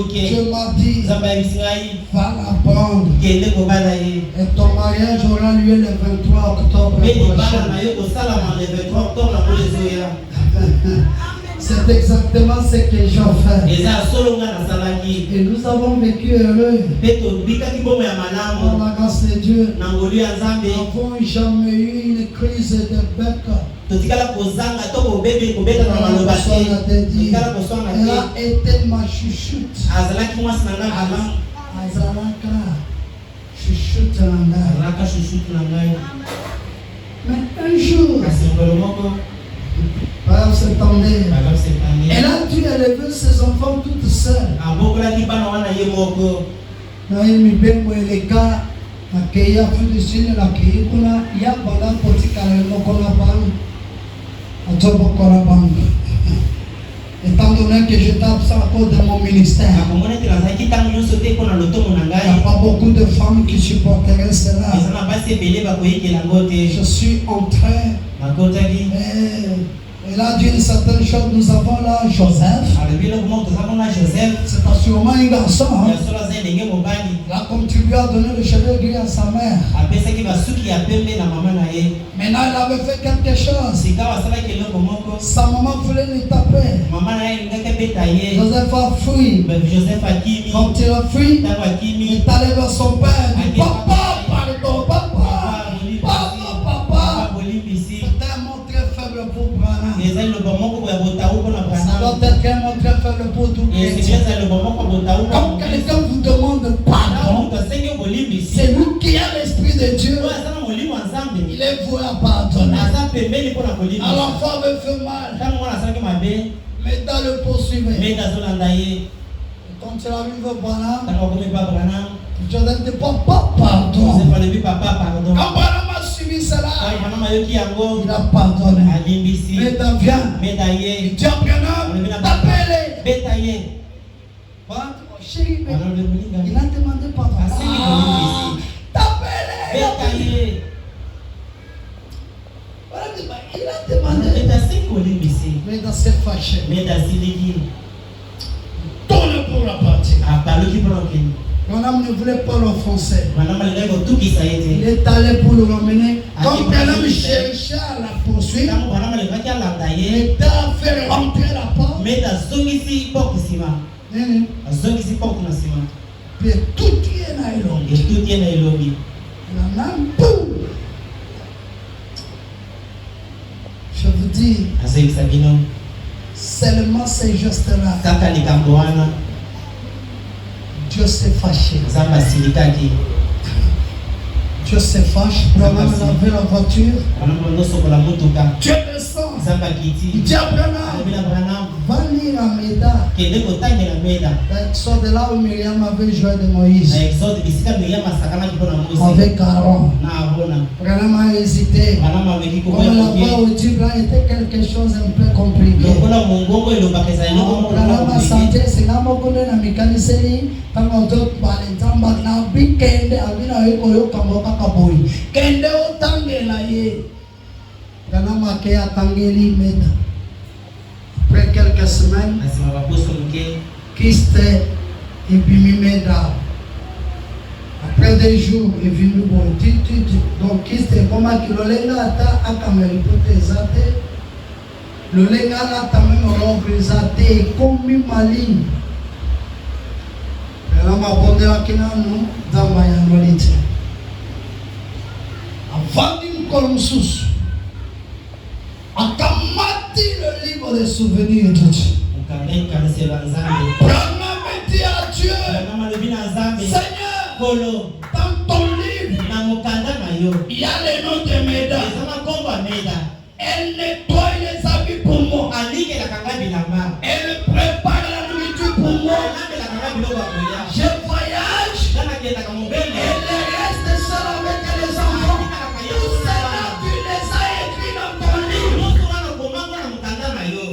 Dieu m'a dit, va la prendre. Et ton mariage aura lieu le 23 octobre prochain. C'est exactement ce que j'ai fait. Et nous avons vécu heureux. Par la grâce de Dieu, nous n'avons jamais eu une crise de bec. Elle a été ma chouchoute. Mais un jour, elle a dû élever ses enfants toute seule. Étant donné que j'étais absent à cause de mon ministère, il n'y a pas beaucoup de femmes qui supporteraient cela. Je suis entré. Et là, d'une certaine chose, nous avons là Joseph. C'est assurément un garçon. Hein? Il a contribué à donner le cheveu gris à sa mère. Maintenant, il avait fait quelque chose. Sa maman voulait le taper. Joseph a fui. Quand il a fui, il est allé vers son père. Il dit, papa, pardon, papa. C'était un mot très faible pour Branham. Ça doit être un mot très faible pour tout chrétien. Quand quelqu'un vous demande pardon, c'est lui qui a l'esprit de Dieu. Il est voué à pardonner. Alors l'enfant me fait mal. Mais dans le poursuivre. Quand il arrive au Branham, Joseph dit papa pardon. Quand Branham a suivi cela, il a pardonné. Mais viens. Il dit à Branham, t'appelle. Chérie, il a demandé pardon. T'appelle. Il a demandé. Mais dans cette fâche. Tourne pour la partie. Branham ne voulait pas l'offenser. Il est allé pour le ramener. Quand Branham cherchait à la poursuivre, il était à faire rentrer la porte. Puis tout est là. Je vous dis, seulement ces gestes-là, Dieu s'est fâché. Dieu se fâche. Branham avait la voiture. Dieu descend. Il dit à Branham, va lire à Méda. L'exode de là où Myriam avait joué de Moïse. Avec Aaron. Branham a hésité. Comme la voix audible était quelque chose un peu compliqué. Branham a senti, c'est là où on a mécanisé. Quand on doit parler, on a dit qu'il y a Kende otangela ye. Branham a tangeli Méda. Après quelques semaines, Christ est venu Méda. Après des jours, il est venu bon. Donc Christ est comme qui le lenga ata akameli potezate. Le lenga ata même représenté comme maligne. Branham a bondé à Kinanu dans Mayanolite. Vendu comme sous. Akamati le livre des souvenirs de Dieu. Branham dit à Dieu, Seigneur, dans ton livre, il y a le nom de Méda. Elle nettoie les habits pour moi. Elle prépare la nourriture pour moi. Je voyage. Et le reste sera avec les enfants. Tout cela, tu les as écrits dans ton livre.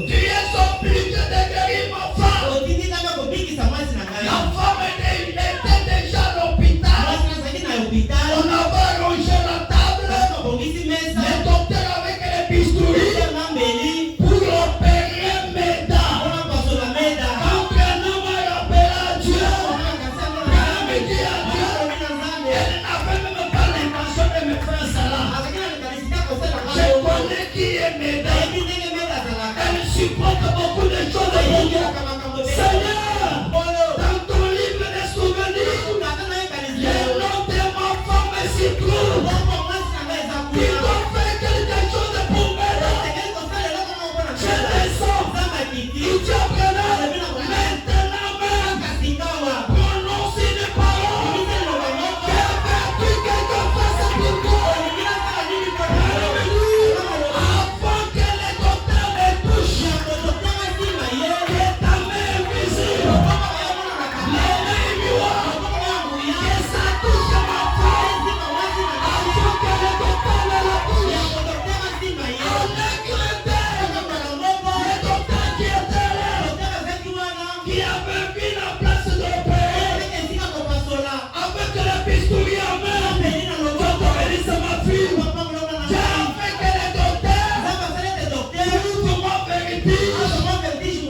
Tu es obligé de guérir ma femme. La femme était déjà à l'hôpital. On avait rangé la table. Les docteurs avec les bistouris pour opérer Méda. Quand beaucoup de choses pour moi. Seigneur, dans ton livre des souvenirs, les noms de ma femme s'y trouvent. Tu dois faire quelque chose pour m'aider. Je descends. Il te apprendra maintenant même. Prononce une parole. Que veux-tu que je fasse pour toi? Avant que les docteurs me touchent, que ta main visible, les miroirs, que ça touche ma femme. Avant que les docteurs ne la touchent, en Angleterre, les docteurs qui étaient là, qui avaient vu la place de l'opérer, avec le bistouri en main, c'est ma fille. J'ai fait que les docteurs, pour ma vérité,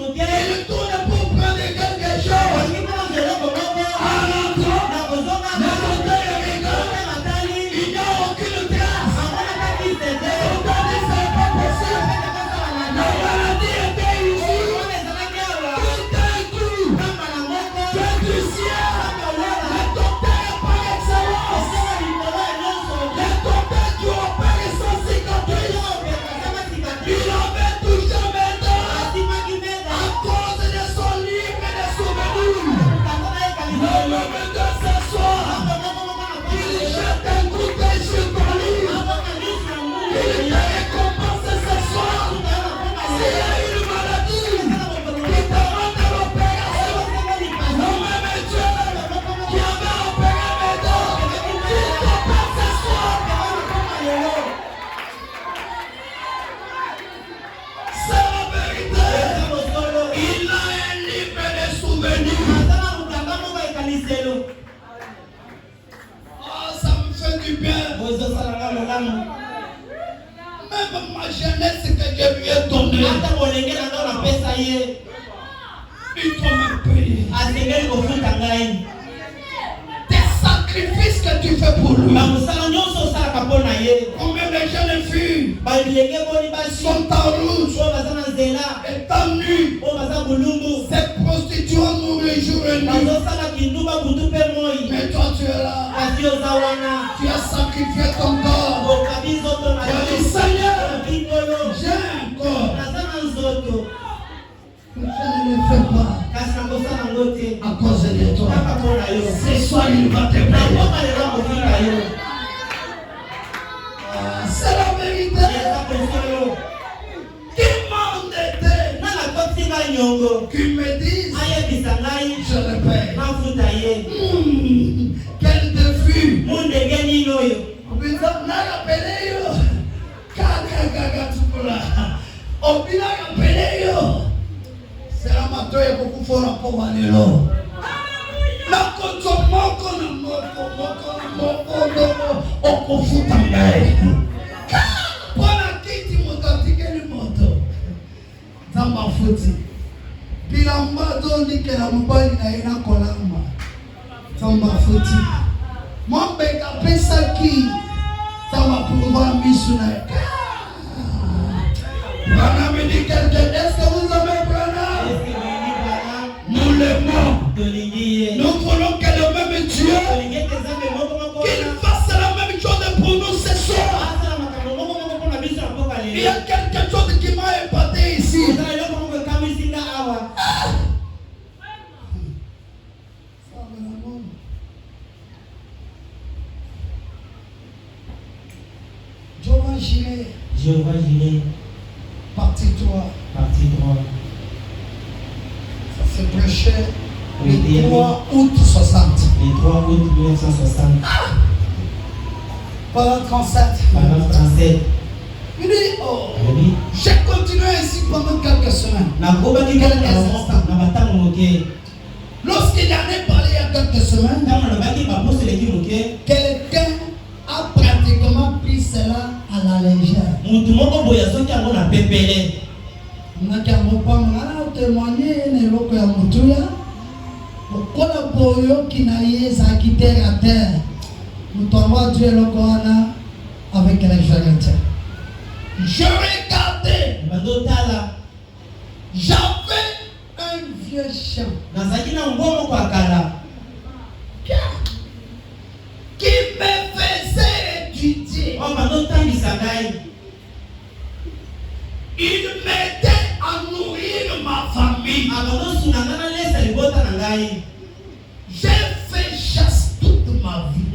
ils tournent pour prendre quelque chose. En rentrant, les docteurs regardent, il n'y a aucune trace. Les docteurs disent c'est pas possible. La maladie était ici. Tout un coup, Dieu du ciel, les docteurs par excellence, les docteurs qui opèrent sans cicatrice, il avait touché mes dents à cause de son livre des souvenirs. Le lendemain de ce soir, il jette un coup d'œil sur ton livre. Il te récompense ce soir. S'il y a une maladie qui demande l'opération, le même Dieu qui avait opéré mes dents, il t'opère ce soir. C'est la vérité. Il a un livre de souvenirs. Oh, ça me fait du bien. Même ma jeunesse que je lui ai donnée, il doit me payer. Tes sacrifices que tu fais pour lui. Combien de jeunes filles sont en rouge, étant nues, se prostituant nous le jour et nuit. Mais toi tu es là, tu as sacrifié ton corps. Tu as dit Seigneur, j'ai un corps. Je ne le fais pas à cause de toi. Ce soir il va te payer. C'est la vérité. Qui m'a endetté, qui me disent je le paye. Quel défi. C'est la mato ya kukufora po manelo. Na konzo moko na moko okufuta ngai. Bona kiti mototike ni moto. Zamba futi. Bilamba do nikela mobali na ina kolamba. Zamba futi. Mombe kapesa ki. Zamba pouvoir misu na. Brana me dit est-ce que vous avez Brana? Nous l'aimons. Nous voulons que le même Dieu qu'il fasse la même chose pour nous ce soir. Il y a quelque chose qui m'a épaté ici. Jéhovah Jireh. Partie 3. Ça s'est prêché le 3 août 60. Le 3 août 1960. Pendant 37. Il dit, oh, j'ai continué ainsi pendant quelques semaines. Lorsqu'il en est parlé il y a quelques semaines, quelqu'un a pratiquement pris cela à la légère. Avec les Gérontiens. Je regardais. J'avais un vieux chien qui me faisait étudier. Il m'aidait à nourrir ma famille. J'ai fait chasse toute ma vie.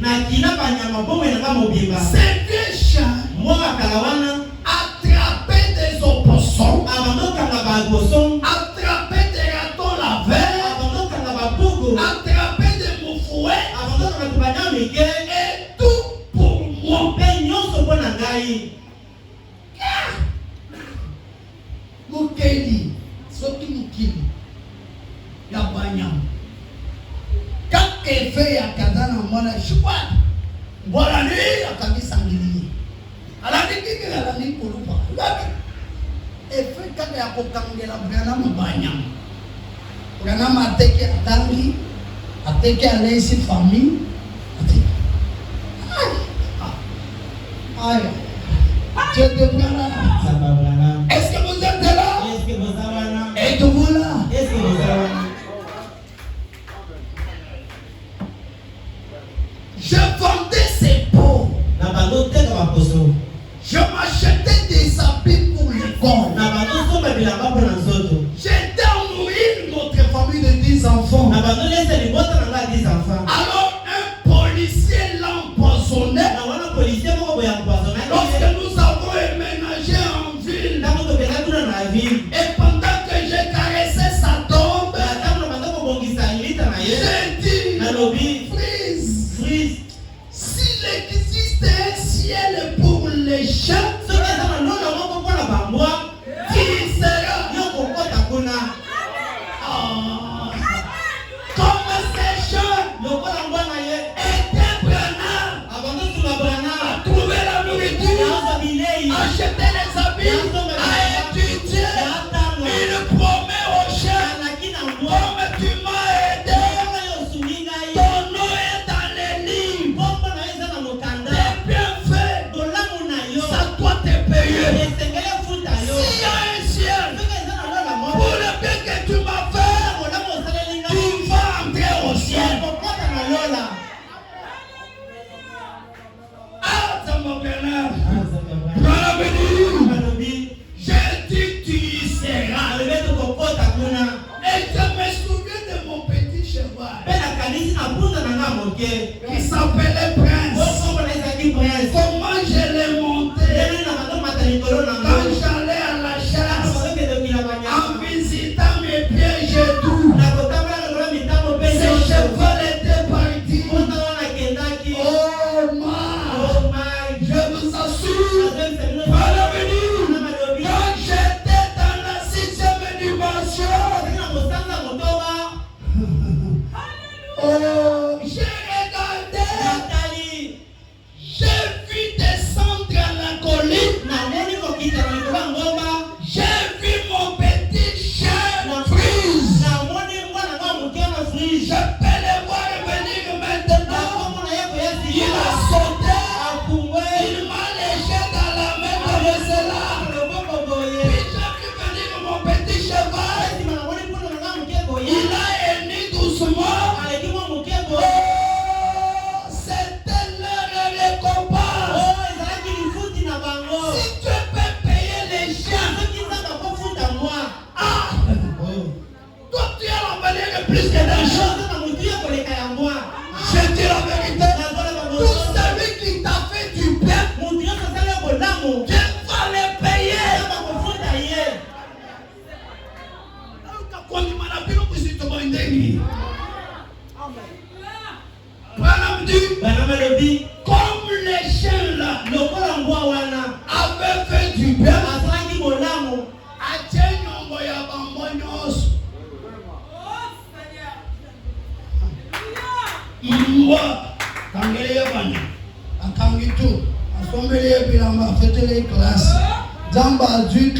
C'est vieux chien attrapait des opossums, attrapait des ratons laveurs, attrapait des moufouets, et tout pour moi. Mukeli, soki mukili ya banyam. Quand effet ya kadana mwana shwa, voilà ni akabisa ngili. Alandiki alandi kulupa. Effet kaka ya kokangela bwana mabanyam. Bwana mateke atangi, ateke alesi famille. Aïe. Dieu te bénisse. Est-ce que vous êtes là? Êtes-vous là? Je vendais ces peaux. Je m'achetais des habits pour l'école. J'étais en nourrir notre famille de 10 enfants. Alors un policier l'empoisonnait. Lorsque nous avons éménagé en ville, et pendant que j'ai caressé sa tombe, j'ai dit, Freeze, s'il existe un ciel pour les chiens, qui sera comme ces chiens étaient prenants à trouver la nourriture, acheter les habits, à étudier. Il promet aux chiens, comme tu m'as aidé, ton nom est dans les livres. Tes bienfaits, ça doit te payer. S'il y a un ciel pour le bien que tu m'as fait, tu vas entrer au ciel. Ah, ça m'a bien. J'ai dit tu y seras. Et je me souviens de mon petit cheval qui s'appelait Prince. Comment je l'ai monté quand j'allais à la chasse, en visitant mes pieds et tout. Ce cheval était parti. Oh my, je vous assure, par l'avenir, quand j'étais dans la 6e dimension, oh, j'ai regardé, j'ai vu descendre à la colline, j'ai vu mon petit chien Freeze. Je peux le voir venir maintenant. Il a sauté, il m'a léché dans la main comme cela. Puis j'ai vu venir mon petit cheval. Il a hennni doucement. Oh, c'était leur récompense. Si tu peux payer les chiens, ah, toi tu as la valeur plus que d'argent. Je dis la vérité. Tout celui qui t'a fait du bien, Dieu va le payer. Comme les chiens là avaient fait du bien,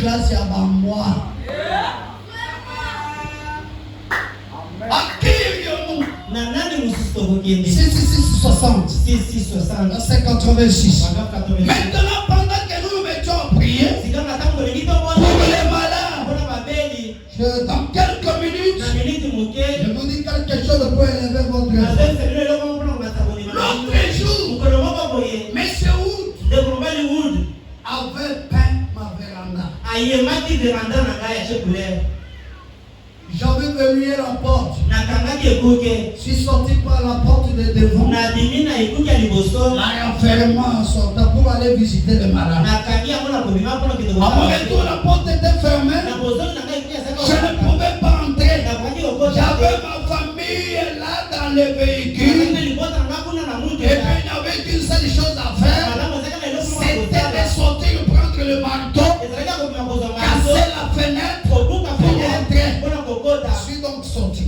classe ya bamwa. Akiriyo na nani musisto kokende 6660 6660 verset 86. Maintenant pendant que nous mettions à prier pour les malades, que dans quelques minutes, je vous dis quelque chose pour élever votre âme. L'autre jour, M. Wood avait peint ma véranda. J'avais verrouillé la porte. Je suis sorti par la porte de devant. L'enfermement sortait pour aller visiter le malade. À mon retour, la porte était fermée. Je ne pouvais pas entrer. J'avais ma famille là dans le véhicule. Et puis il n'y avait qu'une seule chose à faire. C'était de sortir, prendre le marteau, casser la fenêtre pour entrer. Je suis donc sorti.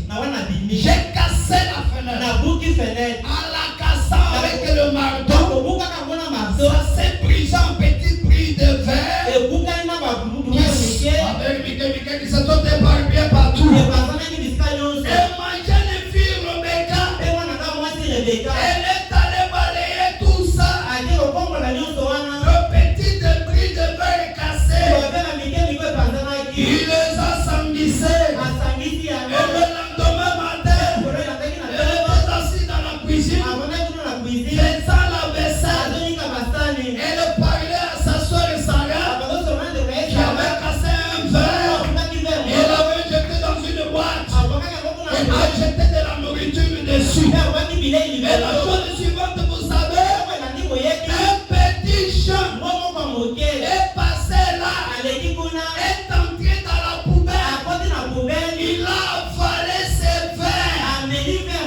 J'ai cassé la fenêtre. En la cassant avec le marteau, ça s'est brisé en petits bris de verre. Avec Mickey qui se sont éparpillés partout. Et manger les filles Rebecca. Elle est allée balayer tout ça. Le petit débris de verre cassé. Il les a sanguissés. Et le lendemain matin, elle est assise dans la cuisine. Faisant la vaisselle. Elle parlait à sa soeur Sarah qui avait cassé un verre. Elle avait jeté dans une boîte. Elle a jeté de la nourriture dessus. Et la chose suivante, vous savez, un petit champ est passé là, est entré dans la poubelle. Il a avalé ses verres.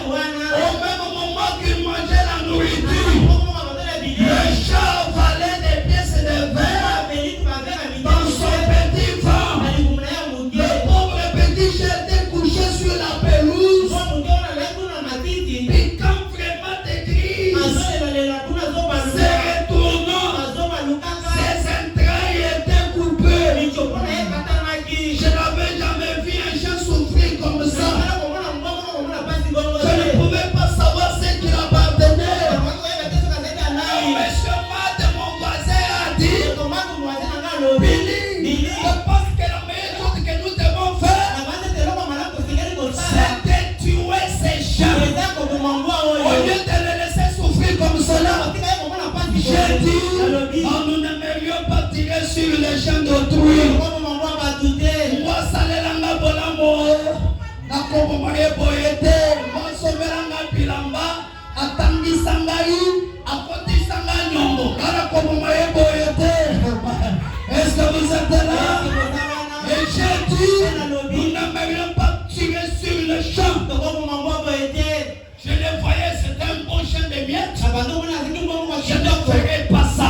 Au même moment qu'il mangeait la nourriture, le chat avalait des pièces de verre dans son petit ventre. Le pauvre petit chat était couché sur la pelouse, piquant vraiment des grises, se retournant, ses entrailles étaient coupées. Je n'avais jamais vu un chat souffrir comme ça. Je ne pouvais pas savoir ce qu'il appartenait. Monsieur Matt, mon voisin, a dit, Billy, je pense que la meilleure chose que nous devons faire, c'est de tuer ces chats. Au lieu de les laisser souffrir comme cela, j'ai dit, nous n'aimerions pas tirer sur les champs d'autrui. Moi, salelanga bolamo, na kobomaye boyete, moi soveranga bilamba, atangi sangai, akoti sanga nyongo, kara kobomaye boyete. Est-ce que vous êtes là? Et j'ai dit, nous n'aimerions pas tirer sur le champ. Je les voyais, c'était un bon champ de miettes. Je ne ferai pas ça.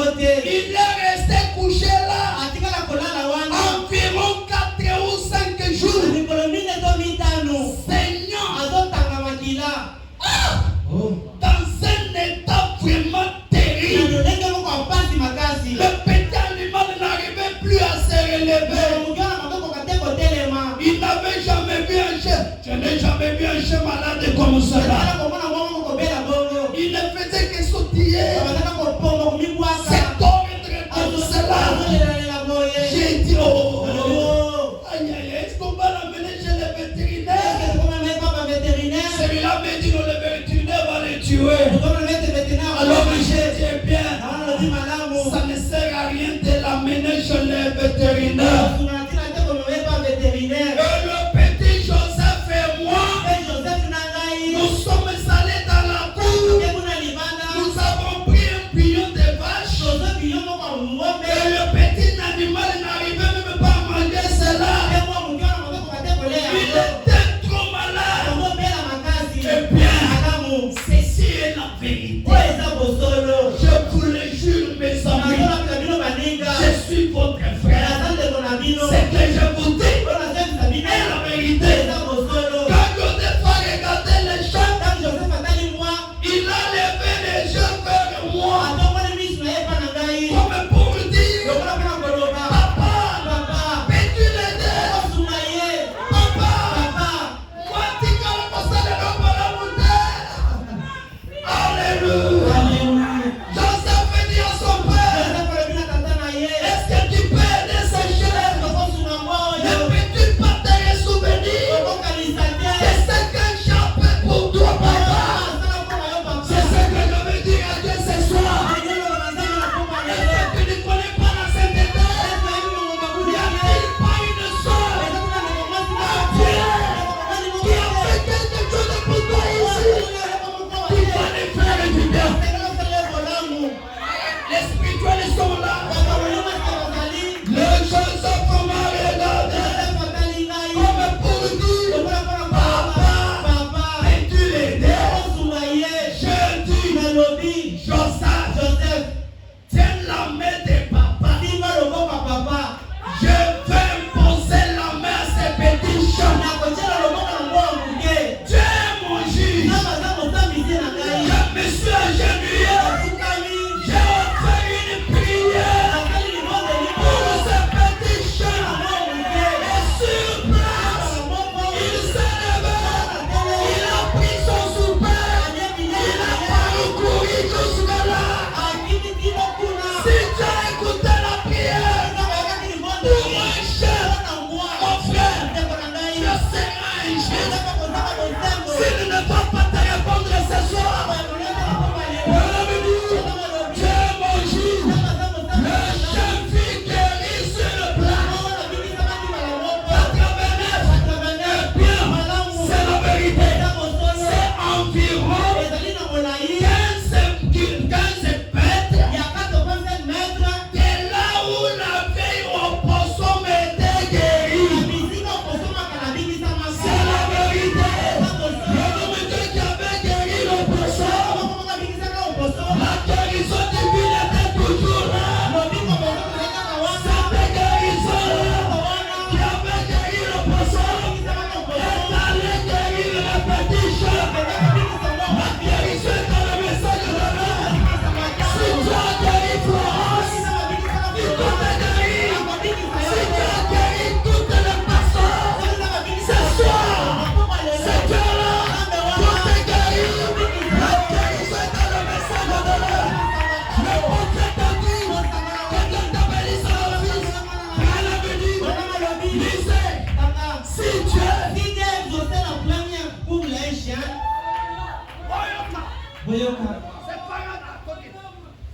Il est resté couché là environ 4 ou 5 jours. Seigneur, dans un état vraiment terrible. Le petit animal n'arrivait plus à se relever. Il n'avait jamais vu un chien. Je n'ai jamais vu un chien malade comme cela. Il ne faisait que sautiller. C'est horrible comme cela. J'ai dit, oh, aïe aïe, est-ce qu'on va l'amener chez le vétérinaire? Celui-là me dit, non, le vétérinaire va le tuer. Alors j'ai dit, bien, ça ne sert à rien de l'amener chez le vétérinaire. Et le petit Joseph et moi, nous sommes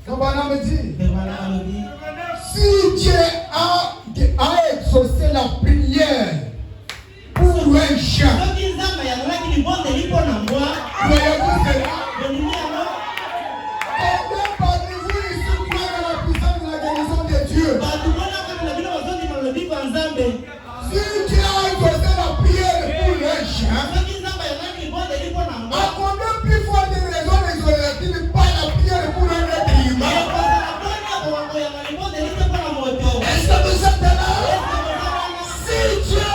Kabana me dit, si Dieu a exaucé la prière pour un chien, voyez-vous cela? Combien parmi vous ici croient dans la puissance de la guérison de Dieu? Si Dieu a exaucé la prière pour un chien, à combien plus forte raison n'exaucerait-il pas la prière pour un être humain? Est-ce que vous êtes là? Si Dieu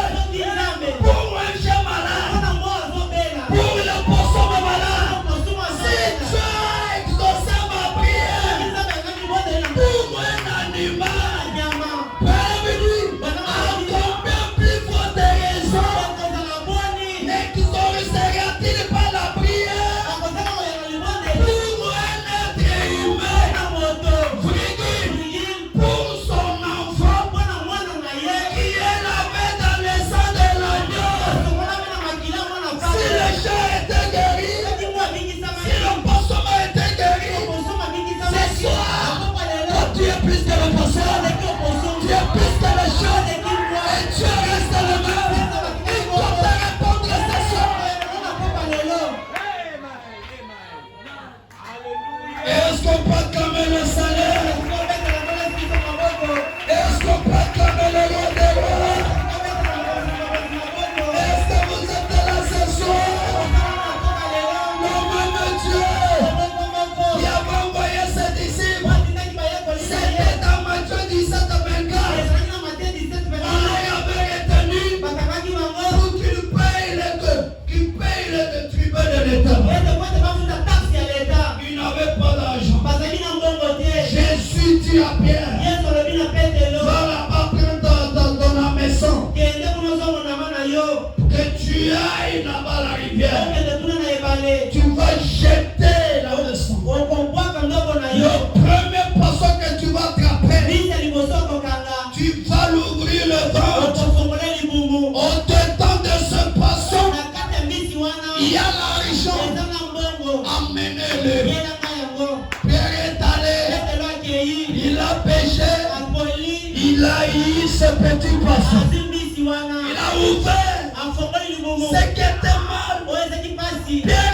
pour un chien malade, pour le poisson malade, si Dieu a exaucé ma prière pour un animal, à combien plus forte raison n'exaucerait-il pas la prière pour un être humain? Pour son enfant qui est lavé dans le sang de l'agneau. Si le chat était guéri, si le poisson était guéri, ce soir, quand tu es plus que le poisson, tu es plus que le chat, et Dieu reste le même. Il doit te répondre ce soir. Est-ce qu'on peut clamer le salaire? Est-ce qu'on peut clamer le roi des rois? Est-ce que vous êtes là ce soir? Le même Dieu qui avait envoyé ses disciples, c'était dans Matthieu 17:24. On avait retenu pour qu'il paye le tribut de l'État. Il n'avait pas d'argent. Jésus dit à Pierre, va là-bas prendre dans la maison, que tu ailles là-bas à la rivière, tu vas jeter la leçon. Le premier poisson que tu vas attraper, tu vas l'ouvrir le ventre. Au dedans de ce poisson, il y a l'argent. Amenez-le. Pierre est allé, il a pêché, il a eu ce petit poisson. Il a ouvert ce qui était mal. Pierre